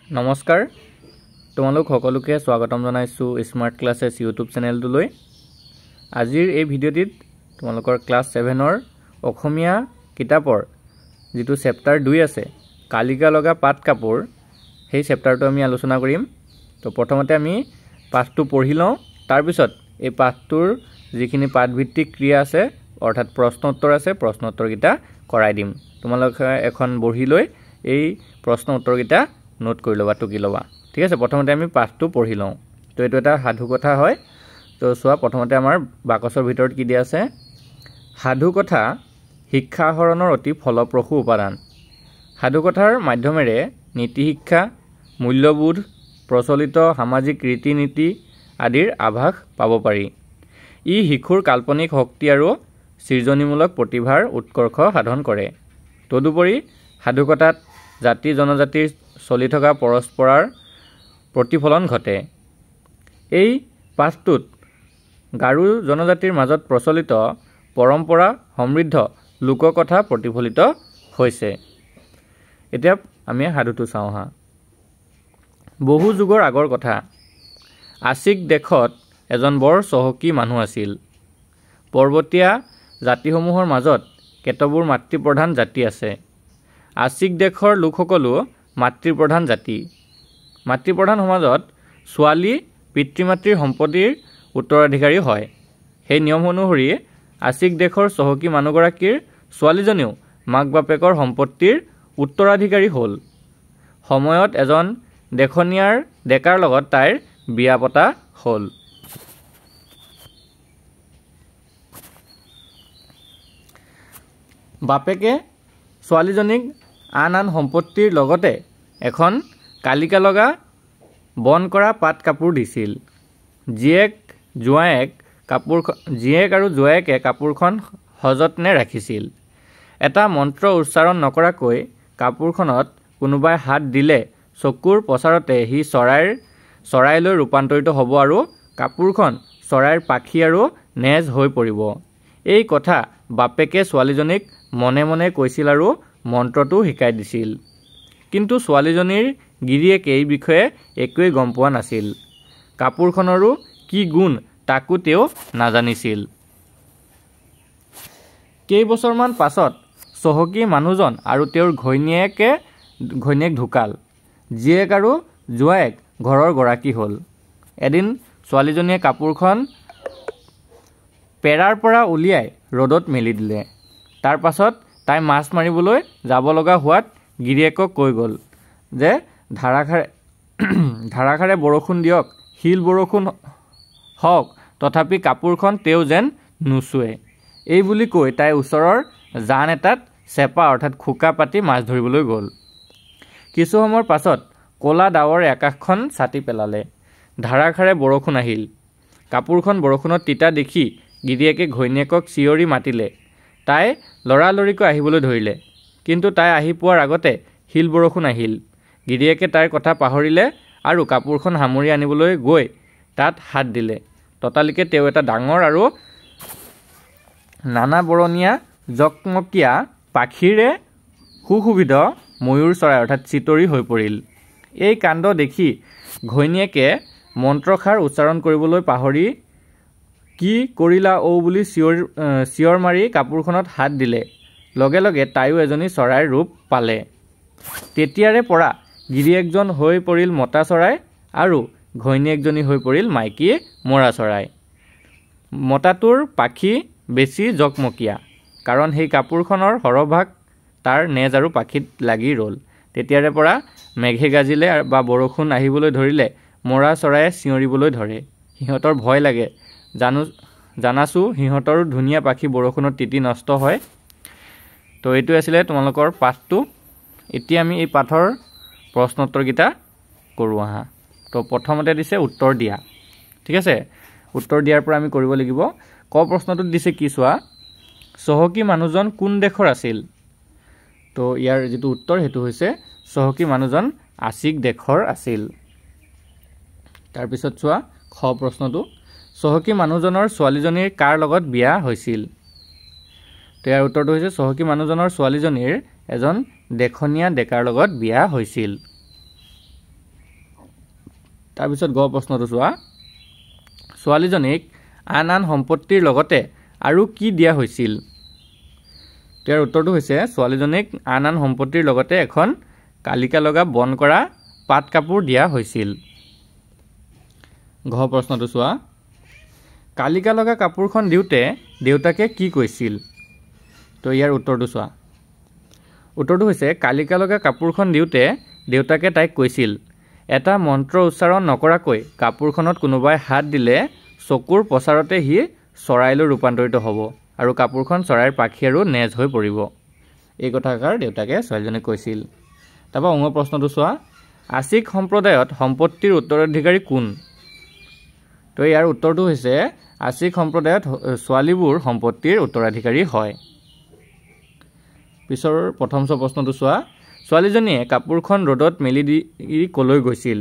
নমস্কাৰ তোমালোক সকলোকে স্বাগতম জনাইছো স্মাৰ্ট ক্লাছেছ ইউটিউব চেনেলটোলৈ। আজিৰ এই ভিডিঅ'টিত তোমালোকৰ ক্লাছ 7ৰ অসমীয়া কিতাপৰ যেটো চেপ্টাৰ 2 আছে কালিকা লগা পাট কাপোৰ সেই চেপ্টাৰটো আমি আলোচনা কৰিম। তো প্ৰথমতে আমি পাঠটো পঢ়ি লওঁ, তাৰ পিছত এই পাঠটোৰ যিখিনি পাঠভিত্তিক ক্ৰিয়া আছে অৰ্থাৎ প্ৰশ্ন উত্তৰ আছে প্ৰশ্ন উত্তৰকিটা কৰাই দিম। তোমালোকে এখন বহি লৈ এই প্ৰশ্ন উত্তৰকিটা নোট কৰি লবা, টুকি লবা। ঠিক আছে, প্ৰথমতে আমি পাঠটো পঢ়ি লওঁ। তো এটো এটা সাধু কথা হয়। তো সোৱা প্ৰথমতে আমাৰ বাকচৰ ভিতৰত কি দিয়া আছে, সাধু কথা শিক্ষা আহৰণৰ অতি ফলপ্ৰসূ উপাদান। সাধু কথাৰ মাধ্যমেৰে নীতি শিক্ষা, মূল্যবোধ, প্ৰচলিত সামাজিক ৰীতি নীতি আদিৰ আভাস পাব পাৰি। ই শিশুৰ কাল্পনিক শক্তি আৰু সৃজনীমূলক প্ৰতিভাৰ উৎকৰ্ষ সাধন কৰে। তদুপৰি সাধু কথাত জাতি জনজাতিৰ চলি থকা পৰস্পৰৰ প্ৰতিফলন ঘটে। এই পাঠটোত গাৰো জনজাতিৰ মাজত প্ৰচলিত পৰম্পৰা সমৃদ্ধ লোককথা প্ৰতিফলিত হৈছে। এতিয়া আমি সাধুটো চাওঁ হা। বহু যুগৰ আগৰ কথা। আছিক দেশত এজন বৰ চহকী মানুহ আছিল। পৰ্বতীয়া জাতিসমূহৰ মাজত কেতবোৰ মাতৃপ্ৰধান জাতি আছে। আছিক দেশৰ লোকসকলো মাতৃপ্ৰধান জাতি। মাতৃপ্ৰধান সমাজত ছোৱালী পিতৃ-মাতৃৰ সম্পত্তিৰ উত্তৰাধিকাৰী হয়। সেই নিয়ম অনুসৰি আছিক দেশৰ চহকী মানুহগৰাকীৰ ছোৱালীজনীও মাক বাপেকৰ সম্পত্তিৰ উত্তৰাধিকাৰী হ'ল। সময়ত এজন দেখনীয়াৰ ডেকাৰ লগত তাইৰ বিয়া পতা হ'ল। বাপেকে ছোৱালীজনীক আন সম্পত্তিৰ লগতে এখন কালিকা লগা বন কৰা পাট কাপোৰ দিছিল। জীয়েক আৰু জোৱায়েকে কাপোৰখন সযত্নে ৰাখিছিল। এটা মন্ত্ৰ উচ্চাৰণ নকৰাকৈ কাপোৰখনত কোনোবাই হাত দিলে চকুৰ পচাৰতে সি চৰাইলৈ ৰূপান্তৰিত হ'ব আৰু কাপোৰখন চৰাইৰ পাখি আৰু নেজ হৈ পৰিব। এই কথা বাপেকে ছোৱালীজনীক মনে মনে কৈছিল আৰু মন্ত্ৰটো শিকাই দিছিল। কিন্তু ছোৱালীজনীৰ গিৰিয়েকে এই বিষয়ে একোৱেই গম পোৱা নাছিল। কাপোৰখনৰো কি গুণ তাকো তেওঁ নাজানিছিল। কেইবছৰমান পাছত চহকী মানুহজন আৰু তেওঁৰ ঘৈণীয়েক ঢুকাল। জীয়েক আৰু জোৱায়েক ঘৰৰ গৰাকী হ'ল। এদিন ছোৱালীজনীয়ে কাপোৰখন পেৰাৰ পৰা উলিয়াই ৰ'দত মেলি দিলে। তাৰ পাছত তাই মাছ মাৰিবলৈ যাব লগা হোৱাত গিৰিয়েকক কৈ গ'ল যে ধাৰাসাৰে বৰষুণ দিয়ক, শিল বৰষুণ হওক, তথাপি কাপোৰখন তেওঁ যেন নুচুৱে। এই বুলি কৈ তাই ওচৰৰ জান এটাত চেপা অৰ্থাৎ খোকা পাতি মাছ ধৰিবলৈ গ'ল। কিছু সময়ৰ পাছত ক'লা ডাৱৰে আকাশখন ছাটি পেলালে। ধাৰাসাৰে বৰষুণ আহিল। কাপোৰখন বৰষুণত তিতা দেখি গিৰিয়েকে ঘৈণীয়েকক চিঞৰি মাতিলে। তাই লৰালৰিকৈ আহিবলৈ ধৰিলে। কিন্তু তাই আহি পোৱাৰ আগতে শিল বৰষুণ আহিল। গিৰিয়েকে তাইৰ কথা পাহৰিলে আৰু কাপোৰখন সামৰি আনিবলৈ গৈ তাত হাত দিলে। ততালিকে তেওঁ এটা ডাঙৰ আৰু নানা বৰণীয়া জকমকীয়া পাখিৰে সুশোভিত ময়ূৰ চৰাই অৰ্থাৎ চিতৰি হৈ পৰিল। এই কাণ্ড দেখি ঘৈণীয়েকে মন্ত্ৰষাৰ উচ্চাৰণ কৰিবলৈ পাহৰি কি কৰিলা বুলি চিঞৰ মাৰি কাপোৰখনত হাত দিলে। লগে লগে তাইও এজনী চৰাইৰ ৰূপ পালে। তেতিয়াৰে পৰা গিৰিয়েকজন হৈ পৰিল মতা চৰাই আৰু ঘৈণীয়েকজনী হৈ পৰিল মাইকী মৰা চৰাই। মতাটোৰ পাখি বেছি জকমকীয়া, কাৰণ সেই কাপোৰখনৰ সৰহভাগ তাৰ নেজ আৰু পাখিত লাগি ৰ'ল। তেতিয়াৰে পৰা মেঘে গাজিলে বা বৰষুণ আহিবলৈ ধৰিলে মৰা চৰায়ে চিঞৰিবলৈ ধৰে। সিহঁতৰ ভয় লাগে, জানাছো সিহঁতৰো ধুনীয়া পাখি বৰষুণত তিতি নষ্ট হয়। তো এইটো আছিলে তোমালোকৰ পাঠটো। এতিয়া আমি এই পাঠৰ প্ৰশ্ন উত্তৰকেইটা কৰোঁ আহা। তো প্ৰথমতে দিছে উত্তৰ দিয়া। ঠিক আছে, উত্তৰ দিয়াৰ পৰা আমি কৰিব লাগিব। ক প্ৰশ্নটোত দিছে কি চোৱা, চহকী মানুহজন কোন দেশৰ আছিল? তো ইয়াৰ যিটো উত্তৰ সেইটো হৈছে চহকী মানুহজন আছিক দেশৰ আছিল। তাৰপিছত চোৱা খ প্ৰশ্নটো, চহকী মানুহজনৰ ছোৱালীজনীৰ কাৰ লগত বিয়া হৈছিল? তো ইয়াৰ উত্তৰটো হৈছে চহকী মানুহজনৰ ছোৱালীজনীৰ এজন দেখনীয়া ডেকাৰ লগত বিয়া হৈছিল। তাৰপিছত গ প্ৰশ্নটো চোৱা ছোৱালীজনীক আন আন সম্পত্তিৰ লগতে আৰু কি দিয়া হৈছিল ইয়াৰ উত্তৰটো হৈছে ছোৱালীজনীক আন আন সম্পত্তিৰ লগতে এখন কালিকা লগা বন কৰা পাট কাপোৰ দিয়া হৈছিল ঘ প্ৰশ্নটো চোৱা কালিকা লগা কাপোৰখন দিওঁতে দেউতাকে কি কৈছিল তো ইয়াৰ উত্তৰটো চোৱা উত্তৰটো হৈছে কালিকা লগা কাপোৰখন দিওঁতে দেউতাকে তাইক কৈছিল এটা মন্ত্ৰ উচ্চাৰণ নকৰাকৈ কাপোৰখনত কোনোবাই হাত দিলে চকুৰ প্ৰচাৰতে হি চৰাইলৈ ৰূপান্তৰিত হ'ব আৰু কাপোৰখন চৰাইৰ পাখি আৰু নেজ হৈ পৰিব এই কথাষাৰ দেউতাকে ছোৱালীজনীক কৈছিল তাৰপৰা অংগ প্ৰশ্নটো চোৱা আশিক সম্প্ৰদায়ত সম্পত্তিৰ উত্তৰাধিকাৰী কোন তো ইয়াৰ উত্তৰটো হৈছে আশিক সম্প্ৰদায়ত ছোৱালীবোৰ সম্পত্তিৰ উত্তৰাধিকাৰী হয় পিছৰ প্ৰথম প্ৰশ্নটো চোৱা ছোৱালীজনীয়ে কাপোৰখন ৰ'দত মেলি দি কলৈ গৈছিল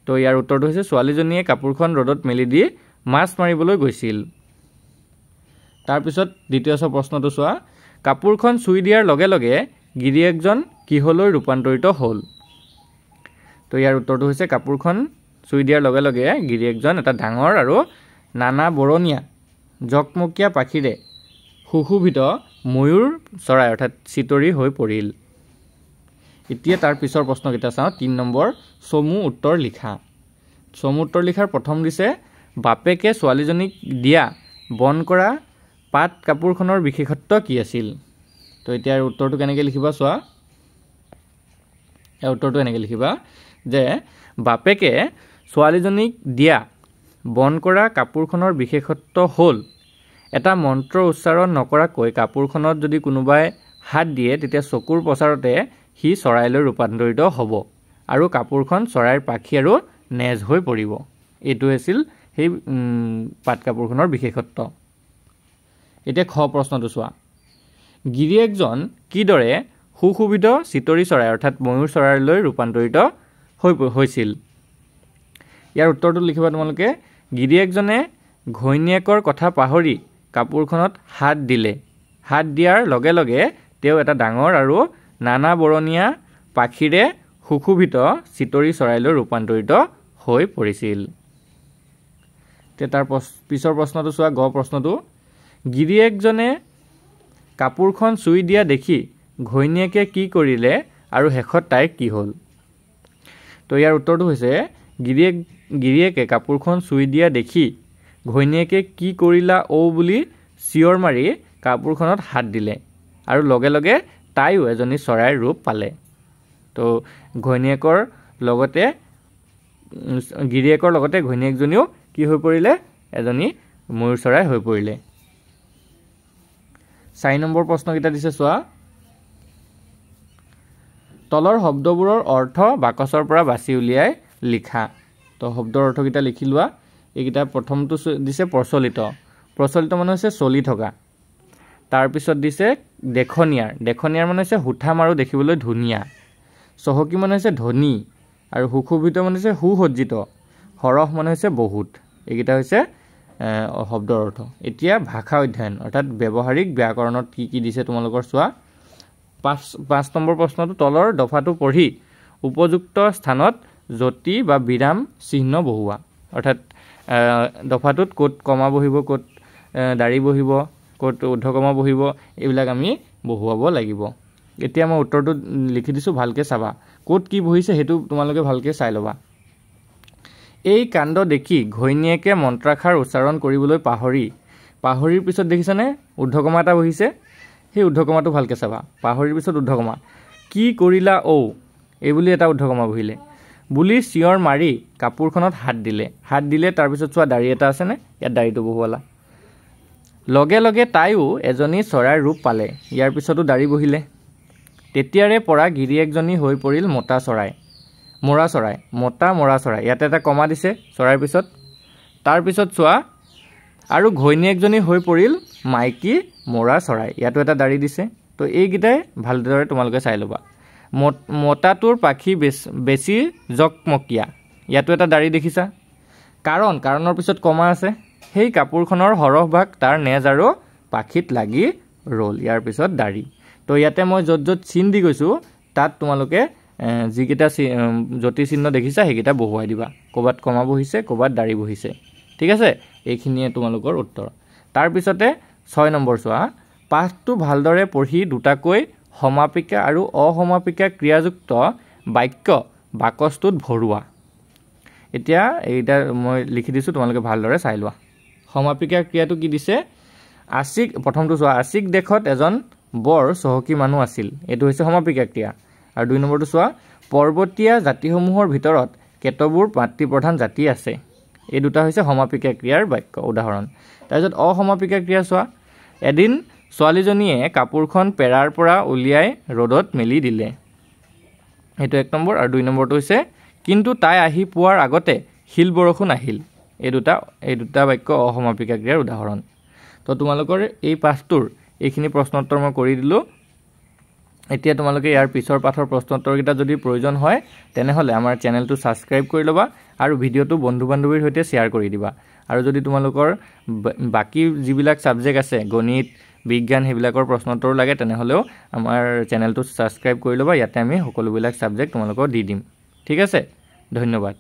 তো ইয়াৰ উত্তৰটো হৈছে ছোৱালীজনীয়ে কাপোৰখন ৰ'দত মেলি দি মাছ মাৰিবলৈ গৈছিল তাৰপিছত দ্বিতীয় প্ৰশ্নটো চোৱা কাপোৰখন চুই দিয়াৰ লগে লগে গিৰিয়েকজন কিহলৈ ৰূপান্তৰিত হ'ল তো ইয়াৰ উত্তৰটো হৈছে কাপোৰখন চুই দিয়াৰ লগে লগে গিৰিয়েকজন এটা ডাঙৰ আৰু নানা বৰণীয়া জকমকীয়া পাখিৰে সুশোভিত ময়ূৰ চৰাই অৰ্থাৎ চিতৰি হৈ পৰিল এতিয়া তাৰ পিছৰ প্ৰশ্নকেইটা চাওঁ ৩ নম্বৰ চমু উত্তৰ লিখা চমু উত্তৰ লিখাৰ প্ৰথম দিছে বাপেকে ছোৱালীজনীক দিয়া বন কৰা পাট কাপোৰখনৰ বিশেষত্ব কি আছিল তো এতিয়া উত্তৰটো কেনেকৈ লিখিবা চোৱা এই উত্তৰটো এনেকৈ লিখিবা যে বাপেকে ছোৱালীজনীক দিয়া বন কৰা কাপোৰখনৰ বিশেষত্ব হ'ল এটা মন্ত্ৰ উচ্চাৰণ নকৰাকৈ কাপোৰখনত যদি কোনোবাই হাত দিয়ে তেতিয়া চকুৰ প্ৰচাৰতে হি চৰাইলৈ ৰূপান্তৰিত হ'ব আৰু কাপোৰখন চৰাইৰ পাখি আৰু নেজ হৈ পৰিব এইটো আছিল সেই পাট কাপোৰখনৰ বিশেষত্ব এতিয়া খ প্ৰশ্নটো চোৱা গিৰিয়েকজন কিদৰে সুশোভিত চিতৰি চৰাই অৰ্থাৎ ময়ূৰ চৰাইলৈ ৰূপান্তৰিত হৈছিল ইয়াৰ উত্তৰটো লিখিবা তোমালোকে গিৰিয়েকজনে ঘৈণীয়েকৰ কথা পাহৰি কাপোৰখনত হাত দিলে হাত দিয়াৰ লগে লগে তেওঁ এটা ডাঙৰ আৰু নানা বৰণীয়া পাখিৰে সুশোভিত চিতৰি চৰাইলৈ ৰূপান্তৰিত হৈ পৰিছিল তাৰ পিছৰ প্ৰশ্নটো চোৱা গ প্ৰশ্নটো গিৰিয়েকজনে কাপোৰখন চুই দিয়া দেখি ঘৈণীয়েকে কি কৰিলে আৰু শেষত তাইৰ কি হ'ল তো ইয়াৰ উত্তৰটো হৈছে গিৰিয়েকে কাপোৰখন চুই দিয়া দেখি ঘৈণীয়েকে কি কৰিলা বুলি চিঞৰ মাৰি কাপোৰখনত হাত দিলে আৰু লগে লগে তাইও এজনী চৰাইৰ ৰূপ পালে তো গিৰিয়েকৰ লগতে ঘৈণীয়েকজনীও কি হৈ পৰিলে এজনী ময়ূৰ চৰাই হৈ পৰিলে ৪ নম্বৰ প্ৰশ্নকেইটা দিছে চোৱা তলৰ শব্দবোৰৰ অৰ্থ বাকচৰ পৰা বাছি উলিয়াই লিখা তো শব্দৰ অৰ্থকেইটা লিখি লোৱা এইকেইটা প্ৰথমটো দিছে প্ৰচলিত মানে হৈছে চলি থকা তাৰপিছত দিছে দেখনীয়াৰ মানে হৈছে হুঠাম আৰু দেখিবলৈ ধুনীয়া চহকী মানে হৈছে ধনী আৰু সুশোভিত মানে হৈছে সুসজ্জিত সৰহ মানে হৈছে বহুত এইকেইটা হৈছে শব্দৰ অৰ্থ এতিয়া ভাষা অধ্যয়ন অৰ্থাৎ ব্যৱহাৰিক ব্যাকৰণত কি দিছে তোমালোকৰ চোৱা ৫ নম্বৰ প্ৰশ্নটো তলৰ দফাটো পঢ়ি উপযুক্ত স্থানত যতি বা বিৰাম চিহ্ন বহুৱা অৰ্থাৎ দফাটোত ক'ত কমা বহিব ক'ত দাঢ়ি বহিব ক'ত ঊৰ্ধ্বকমা বহিব এইবিলাক আমি বহুৱাব লাগিব এতিয়া মই উত্তৰটো লিখি দিছোঁ ভালকৈ চাবা ক'ত কি বহিছে সেইটো তোমালোকে ভালকৈ চাই ল'বা এই কাণ্ড দেখি ঘৈণীয়েকে মন্ত্ৰাক্ষৰ উচ্চাৰণ কৰিবলৈ পাহৰিৰ পিছত দেখিছানে ঊৰ্ধ্বকমা এটা বহিছে সেই ঊৰ্ধ্বকমাটো ভালকৈ চাবা পাহৰিৰ পিছত ঊৰ্ধ্বকমা কি কৰিলা এই বুলি এটা ঊৰ্ধ্বকমা বহিলে বুলি চিঞৰ মাৰি কাপোৰখনত হাত দিলে তাৰপিছত চোৱা দাঢ়ি এটা আছেনে ইয়াত দাঢ়িটো বহুৱালা লগে লগে তাইও এজনী চৰাইৰ ৰূপ পালে ইয়াৰ পিছতো দাঢ়ি বহিলে তেতিয়াৰে পৰা গিৰিয়েকজনী হৈ পৰিল মৰা চৰাই ইয়াতে এটা কমা দিছে চৰাইৰ পিছত তাৰপিছত চোৱা আৰু ঘৈণীয়েকজনী হৈ পৰিল মাইকী মৰা চৰাই ইয়াতো এটা দাঢ়ি দিছে তো এইকেইটাই ভালদৰে তোমালোকে চাই ল'বা মতাটোৰ পাখি বেছি জকমকীয়া ইয়াতো এটা দাঢ়ি দেখিছা কাৰণৰ পিছত কমা আছে সেই কাপোৰখনৰ সৰহভাগ তাৰ নেজ আৰু পাখিত লাগি ৰ'ল ইয়াৰ পিছত দাঢ়ি তো ইয়াতে মই য'ত চিন দি গৈছোঁ তাত তোমালোকে যিকেইটা জ্যোতি চিহ্ন দেখিছা সেইকেইটা বহুৱাই দিবা ক'ৰবাত কমা বহিছে ক'ৰবাত দাঢ়ি বহিছে ঠিক আছে এইখিনিয়ে তোমালোকৰ উত্তৰ তাৰপিছতে 6 নম্বৰ চোৱা পাঠটো ভালদৰে পঢ়ি দুটাকৈ সমাপিকা আৰু অসমাপিকা ক্ৰিয়াযুক্ত বাক্য বাকচটোত ভৰোৱা এতিয়া এইটা মই লিখি দিছো তোমালোকে ভালদৰে চাই লোৱা সমাপিকা ক্ৰিয়াটো কি দিছে আশিক প্ৰথমটো চোৱা আশিক দেখত এজন বৰ সহকী মানুহ আছিল এটো হৈছে সমাপিকা ক্ৰিয়া আৰু 2 নম্বৰটো চোৱা পৰ্বতীয়া জাতিসমূহৰ ভিতৰত কেতবোৰ মাতৃ প্ৰধান জাতি আছে এই দুটা হৈছে সমাপিকা ক্ৰিয়াৰ বাক্য উদাহৰণ তাৰপিছত অসমাপিকা ক্ৰিয়া চোৱা এদিন ছোৱালীজনীয়ে কাপোৰখন পেৰাৰ পৰা উলিয়াই ৰ'দত মেলি দিলে এটো 1 নম্বৰ আৰু 2 নম্বৰটো হৈছে কিন্তু তাই আহি পোৱাৰ আগতে হিল বৰষুণ আহিল এই দুটা বাক্য অসমাপিকা ক্ৰিয়াৰ উদাহৰণ তো তোমালোকৰ এই পাঠটোৰ এইখিনি প্ৰশ্নোত্তৰ মই কৰি দিলো এতিয়া তোমালোকে ইয়াৰ পিছৰ পাঠৰ প্ৰশ্নোত্তৰকেইটা যদি প্ৰয়োজন হয় তেনেহলে আমাৰ চেনেলটো সাবস্ক্ৰাইব কৰি লবা আৰু ভিডিওটো বন্ধু-বান্ধৱীৰ সৈতে শেয়াৰ কৰি দিবা আৰু যদি তোমালোকৰ বাকি যিবিলাক সাবজেক্ট আছে গণিত বিজ্ঞান হেবিলাকৰ প্ৰশ্নোত্তৰ লাগে তেনেহলেও আমাৰ চেনেলটো সাবস্ক্ৰাইব কৰি লবা ইয়াতে আমি সকলোবিলাক সাবজেক্ট তোমালোকক দি দিম ঠিক আছে ধন্যবাদ